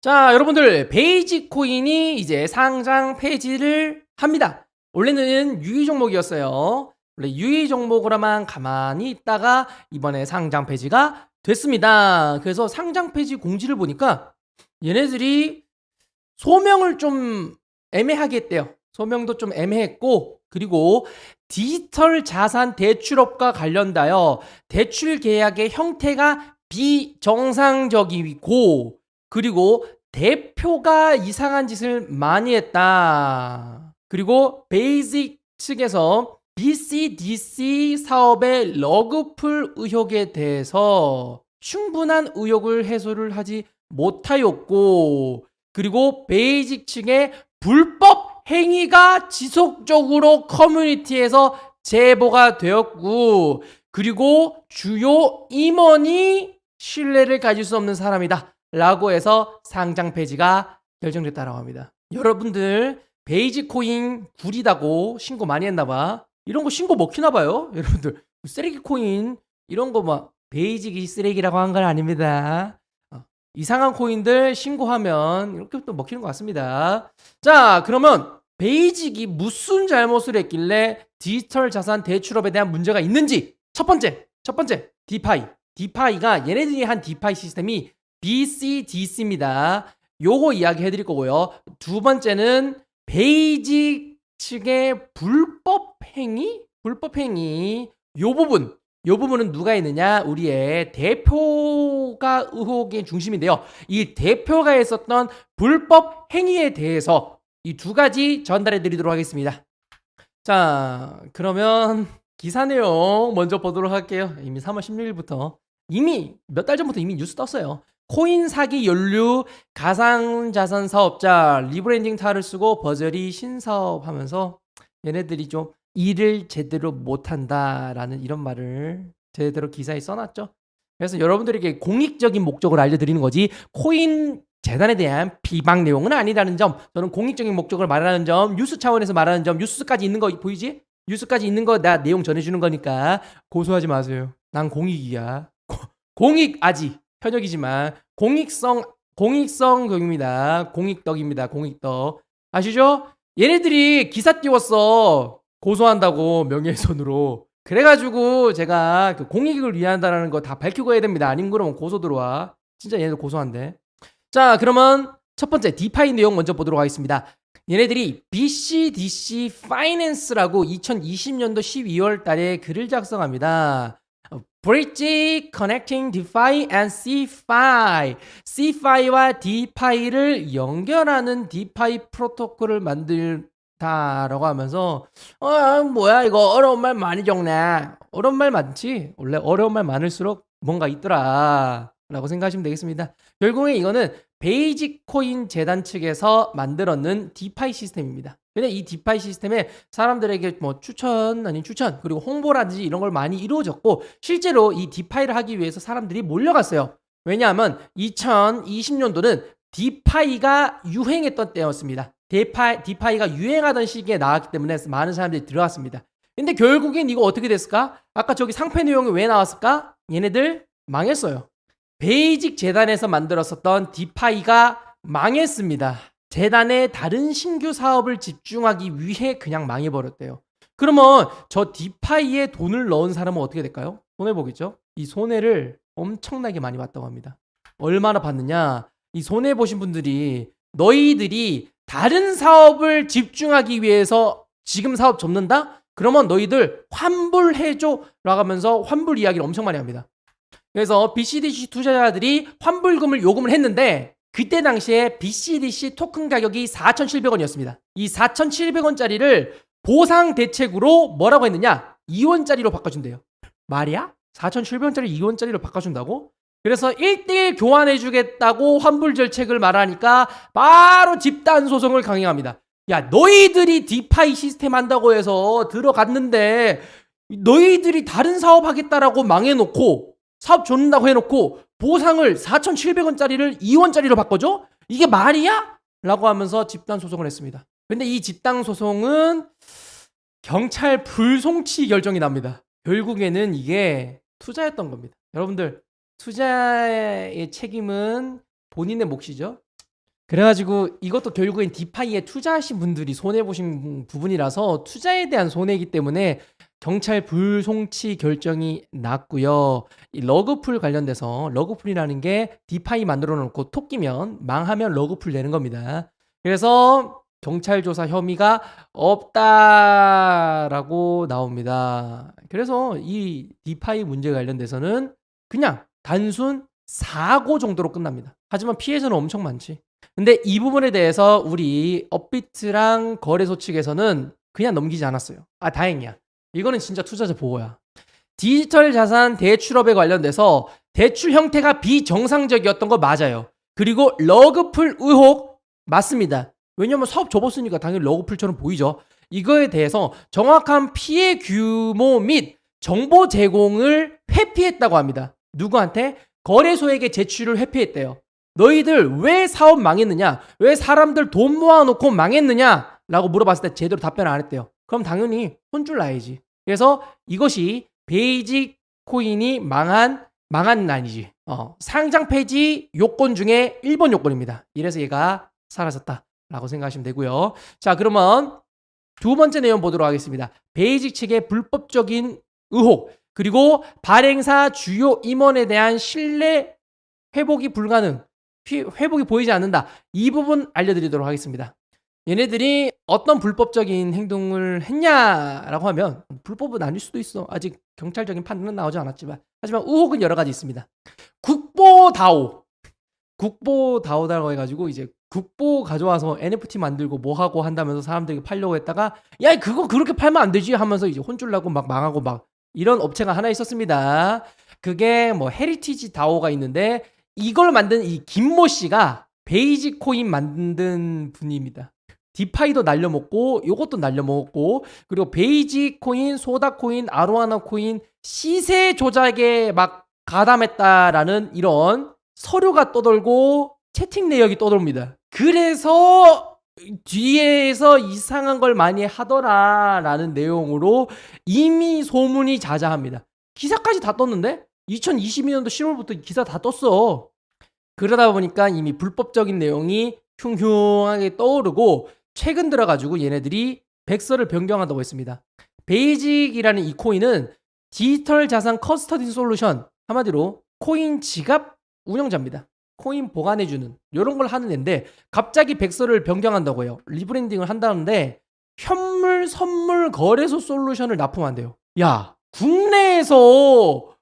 자, 여러분들 베이직 코인이 이제 상장 폐지를 합니다. 원래는 유의 종목이었어요. 원래 유의 종목으로만 가만히 있다가 이번에 상장 폐지가 됐습니다. 그래서 상장 폐지 공지를 보니까 얘네들이 소명을 좀 애매하게 했대요. 소명도 좀 애매했고, 그리고 디지털 자산 대출업과 관련하여 대출 계약의 형태가 비정상적이고, 그리고 대표가 이상한 짓을 많이 했다. 그리고 베이직 측에서 BCDC 사업의 러그풀 의혹에 대해서 충분한 의혹을 해소를 하지 못하였고, 그리고 베이직 측의 불법 행위가 지속적으로 커뮤니티에서 제보가 되었고, 그리고 주요 임원이 신뢰를 가질 수 없는 사람이다 라고 해서 상장 폐지가 결정됐다고 합니다. 여러분들 베이직 코인 구리다고 신고 많이 했나봐. 이런 거 신고 먹히나봐요. 여러분들 쓰레기 코인 이런 거 막 베이직이 쓰레기라고 한 건 아닙니다. 이상한 코인들 신고하면 이렇게 또 먹히는 것 같습니다. 자, 그러면 베이직이 무슨 잘못을 했길래 디지털 자산 대출업에 대한 문제가 있는지 첫 번째 디파이. 디파이가 얘네들이 한 디파이 시스템이 BCDC입니다. 요거 이야기 해드릴 거고요. 두 번째는 베이직 측의 불법 행위? 요 부분은 누가 있느냐? 우리의 대표가 의혹의 중심인데요. 이 대표가 했었던 불법 행위에 대해서 이 두 가지 전달해 드리도록 하겠습니다. 자, 그러면 기사 내용 먼저 보도록 할게요. 이미 3월 16일부터 이미 몇 달 전부터 이미 뉴스 떴어요. 코인 사기 연루 가상자산 사업자 리브랜딩 탈을 쓰고 버저리 신사업 하면서 얘네들이 좀 일을 제대로 못한다라는 이런 말을 제대로 기사에 써놨죠. 그래서 여러분들에게 공익적인 목적을 알려드리는 거지 코인 재단에 대한 비방 내용은 아니라는 점, 저는 공익적인 목적을 말하는 점, 뉴스 차원에서 말하는 점, 뉴스까지 있는 거 보이지? 뉴스까지 있는 거 나 내용 전해주는 거니까 고소하지 마세요. 난 공익이야. 공익 아지 현역이지만 공익성 교육입니다. 공익덕입니다. 공익덕 아시죠? 얘네들이 기사 띄웠어. 고소한다고 명예훼손으로. 그래가지고 제가 그 공익을 위한다라는 거 다 밝히고 해야 됩니다. 아닌 그러면 고소 들어와. 진짜 얘네들 고소한데. 자, 그러면 첫 번째 디파이 내용 먼저 보도록 하겠습니다. 얘네들이 BCDC 파이낸스라고 2020년도 12월 달에 글을 작성합니다. Bridge Connecting DeFi and CeFi. CeFi와 DeFi를 연결하는 DeFi 프로토콜을 만들다라고 하면서 뭐야 이거 어려운 말 많이 적네. 어려운 말 많지? 원래 어려운 말 많을수록 뭔가 있더라 라고 생각하시면 되겠습니다. 결국에 이거는 베이직 코인 재단 측에서 만들었는 디파이 시스템입니다. 근데 이 디파이 시스템에 사람들에게 뭐 추천 아닌 추천 그리고 홍보라든지 이런 걸 많이 이루어졌고 실제로 이 디파이를 하기 위해서 사람들이 몰려갔어요. 왜냐하면 2020년도는 디파이가 유행했던 때였습니다. 디파이가 유행하던 시기에 나왔기 때문에 많은 사람들이 들어갔습니다. 근데 결국엔 이거 어떻게 됐을까? 아까 저기 상패 내용이 왜 나왔을까? 얘네들 망했어요. 베이직 재단에서 만들었었던 디파이가 망했습니다. 재단의 다른 신규 사업을 집중하기 위해 그냥 망해버렸대요. 그러면 저 디파이에 돈을 넣은 사람은 어떻게 될까요? 손해보겠죠? 이 손해를 엄청나게 많이 봤다고 합니다. 얼마나 받느냐? 이 손해보신 분들이 너희들이 다른 사업을 집중하기 위해서 지금 사업 접는다? 그러면 너희들 환불해줘 라고 하면서 환불 이야기를 엄청 많이 합니다. 그래서 BCDC 투자자들이 환불금을 요금을 했는데 그때 당시에 BCDC 토큰 가격이 4,700원이었습니다. 이 4,700원짜리를 보상 대책으로 뭐라고 했느냐? 2원짜리로 바꿔준대요. 말이야? 4,700원짜리 2원짜리로 바꿔준다고? 그래서 1대1 교환해주겠다고 환불 절책을 말하니까 바로 집단 소송을 강행합니다. 야, 너희들이 디파이 시스템 한다고 해서 들어갔는데 너희들이 다른 사업 하겠다라고 망해놓고 사업 줬는다고 해놓고 보상을 4,700원짜리를 2원짜리로 바꿔줘? 이게 말이야? 라고 하면서 집단 소송을 했습니다. 근데 이 집단 소송은 경찰 불송치 결정이 납니다. 결국에는 이게 투자였던 겁니다. 여러분들 투자의 책임은 본인의 몫이죠. 그래가지고 이것도 결국엔 디파이에 투자하신 분들이 손해보신 부분이라서 투자에 대한 손해이기 때문에 경찰 불송치 결정이 났고요. 이 러그풀 관련돼서 러그풀이라는 게 디파이 만들어 놓고 토끼면 망하면 러그풀 내는 겁니다. 그래서 경찰 조사 혐의가 없다라고 나옵니다. 그래서 이 디파이 문제 관련돼서는 그냥 단순 사고 정도로 끝납니다. 하지만 피해자는 엄청 많지. 근데 이 부분에 대해서 우리 업비트랑 거래소 측에서는 그냥 넘기지 않았어요. 아, 다행이야. 이거는 진짜 투자자 보호야. 디지털 자산 대출업에 관련돼서 대출 형태가 비정상적이었던 거 맞아요. 그리고 러그풀 의혹 맞습니다. 왜냐면 사업 접었으니까 당연히 러그풀처럼 보이죠. 이거에 대해서 정확한 피해 규모 및 정보 제공을 회피했다고 합니다. 누구한테? 거래소에게 제출을 회피했대요. 너희들 왜 사업 망했느냐? 왜 사람들 돈 모아놓고 망했느냐? 라고 물어봤을 때 제대로 답변을 안 했대요. 그럼 당연히 혼줄 나야지. 그래서 이것이 베이직 코인이 망한 아니지. 상장 폐지 요건 중에 1번 요건입니다. 이래서 얘가 사라졌다라고 생각하시면 되고요. 자, 그러면 두 번째 내용 보도록 하겠습니다. 베이직 측의 불법적인 의혹, 그리고 발행사 주요 임원에 대한 신뢰 회복이 불가능, 회복이 보이지 않는다. 이 부분 알려드리도록 하겠습니다. 얘네들이 어떤 불법적인 행동을 했냐라고 하면 불법은 아닐 수도 있어. 아직 경찰적인 판단은 나오지 않았지만, 하지만 의혹은 여러 가지 있습니다. 국보다오라고 해가지고 이제 국보 가져와서 NFT 만들고 뭐 하고 한다면서 사람들에게 팔려고 했다가 야, 그거 그렇게 팔면 안 되지 하면서 이제 혼쭐 나고 막 망하고 막 이런 업체가 하나 있었습니다. 그게 뭐 헤리티지 다오가 있는데 이걸 만든 이 김모 씨가 베이직 코인 만든 분입니다. 디파이도 날려먹고 요것도 날려먹었고, 그리고 베이직 코인, 소다 코인, 아로하나 코인 시세 조작에 막 가담했다라는 이런 서류가 떠돌고 채팅 내역이 떠돌입니다. 그래서 뒤에서 이상한 걸 많이 하더라라는 내용으로 이미 소문이 자자합니다. 기사까지 다 떴는데 2022년도 10월부터 기사 다 떴어. 그러다 보니까 이미 불법적인 내용이 흉흉하게 떠오르고 최근 들어가지고 얘네들이 백서를 변경한다고 했습니다. 베이직이라는 이 코인은 디지털 자산 커스터디 솔루션, 한마디로 코인 지갑 운영자입니다. 코인 보관해주는 이런 걸 하는 애인데 갑자기 백서를 변경한다고 해요. 리브랜딩을 한다는데 현물 선물 거래소 솔루션을 납품한대요. 야, 국내에서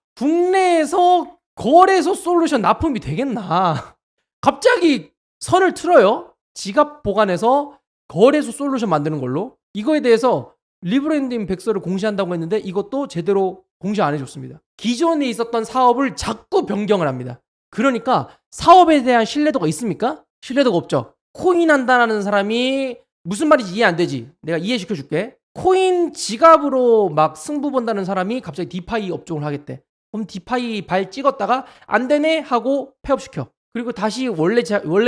거래소 솔루션 납품이 되겠나? 갑자기 선을 틀어요. 지갑 보관해서 거래소 솔루션 만드는 걸로. 이거에 대해서 리브랜딩 백서를 공시한다고 했는데 이것도 제대로 공시 안 해줬습니다. 기존에 있었던 사업을 자꾸 변경을 합니다. 그러니까 사업에 대한 신뢰도가 있습니까? 신뢰도가 없죠. 코인 한다는 사람이 무슨 말인지 이해 안 되지? 내가 이해시켜 줄게. 코인 지갑으로 막 승부 본다는 사람이 갑자기 디파이 업종을 하겠대. 그럼 디파이 발 찍었다가 안 되네 하고 폐업시켜. 그리고 다시 원래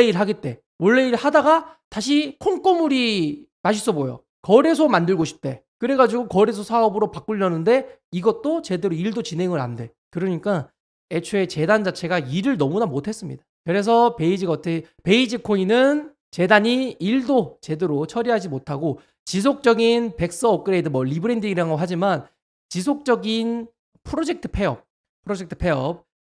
일 하겠대. 원래 일 하다가 다시 콩고물이 맛있어 보여. 거래소 만들고 싶대. 그래가지고 거래소 사업으로 바꾸려는데 이것도 제대로 일도 진행을 안 돼. 그러니까 애초에 재단 자체가 일을 너무나 못했습니다. 그래서 베이직 코인은 재단이 일도 제대로 처리하지 못하고 지속적인 백서 업그레이드, 뭐 리브랜딩이라고 하지만 지속적인 프로젝트 폐업,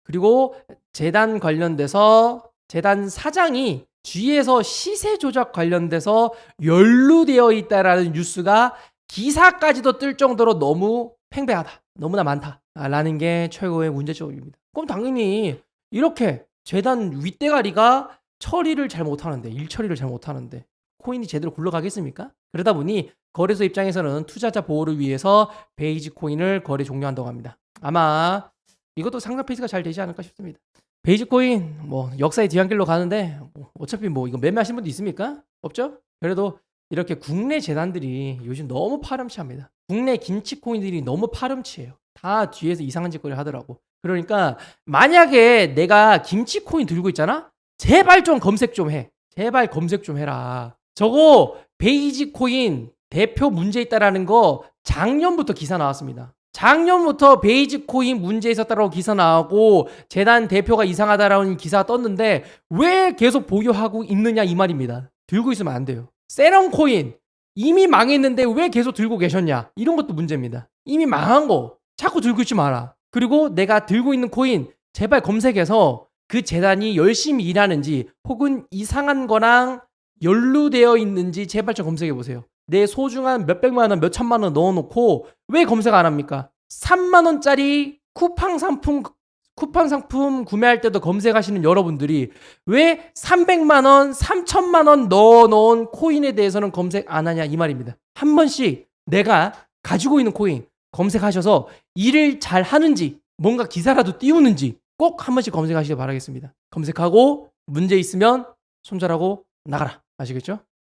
그리고 재단 관련돼서 재단 사장이 뒤에서 시세 조작 관련돼서 연루되어 있다라는 뉴스가 기사까지도 뜰 정도로 너무 팽배하다, 너무나 많다라는 게 최고의 문제점입니다. 그럼 당연히 이렇게 재단 윗대가리가 처리를 잘 못하는데, 일 처리를 잘 못하는데 코인이 제대로 굴러가겠습니까? 그러다 보니 거래소 입장에서는 투자자 보호를 위해서 베이직 코인을 거래 종료한다고 합니다. 아마 이것도 상장 페이지가 잘 되지 않을까 싶습니다. 베이직 코인 뭐 역사의 뒤안길로 가는데 어차피 뭐 이거 매매하신 분도 있습니까? 없죠? 그래도 이렇게 국내 재단들이 요즘 너무 파렴치합니다. 국내 김치 코인들이 너무 파렴치해요. 다 뒤에서 이상한 짓거리 하더라고. 그러니까 만약에 내가 김치 코인 들고 있잖아? 제발 좀 검색 좀 해. 제발 검색 좀 해라. 저거 베이직 코인 대표 문제 있다라는 거 작년부터 기사 나왔습니다. 작년부터 베이지 코인 문제 있었다라고 기사 나오고 재단 대표가 이상하다라는 기사가 떴는데 왜 계속 보유하고 있느냐 이 말입니다. 들고 있으면 안 돼요. 세럼 코인 이미 망했는데 왜 계속 들고 계셨냐 이런 것도 문제입니다. 이미 망한 거 자꾸 들고 있지 마라. 그리고 내가 들고 있는 코인 제발 검색해서 그 재단이 열심히 일하는지 혹은 이상한 거랑 연루되어 있는지 제발 좀 검색해 보세요. 내 소중한 몇백만 원, 몇천만 원 넣어놓고 왜 검색 안 합니까? 3만 원짜리 쿠팡 상품 구매할 때도 검색하시는 여러분들이 왜 300만 원, 3천만 원 넣어놓은 코인에 대해서는 검색 안 하냐 이 말입니다. 한 번씩 내가 가지고 있는 코인 검색하셔서 일을 잘 하는지 뭔가 기사라도 띄우는지 꼭 한 번씩 검색하시길 바라겠습니다. 검색하고 문제 있으면 손절하고 나가라. 아시겠죠?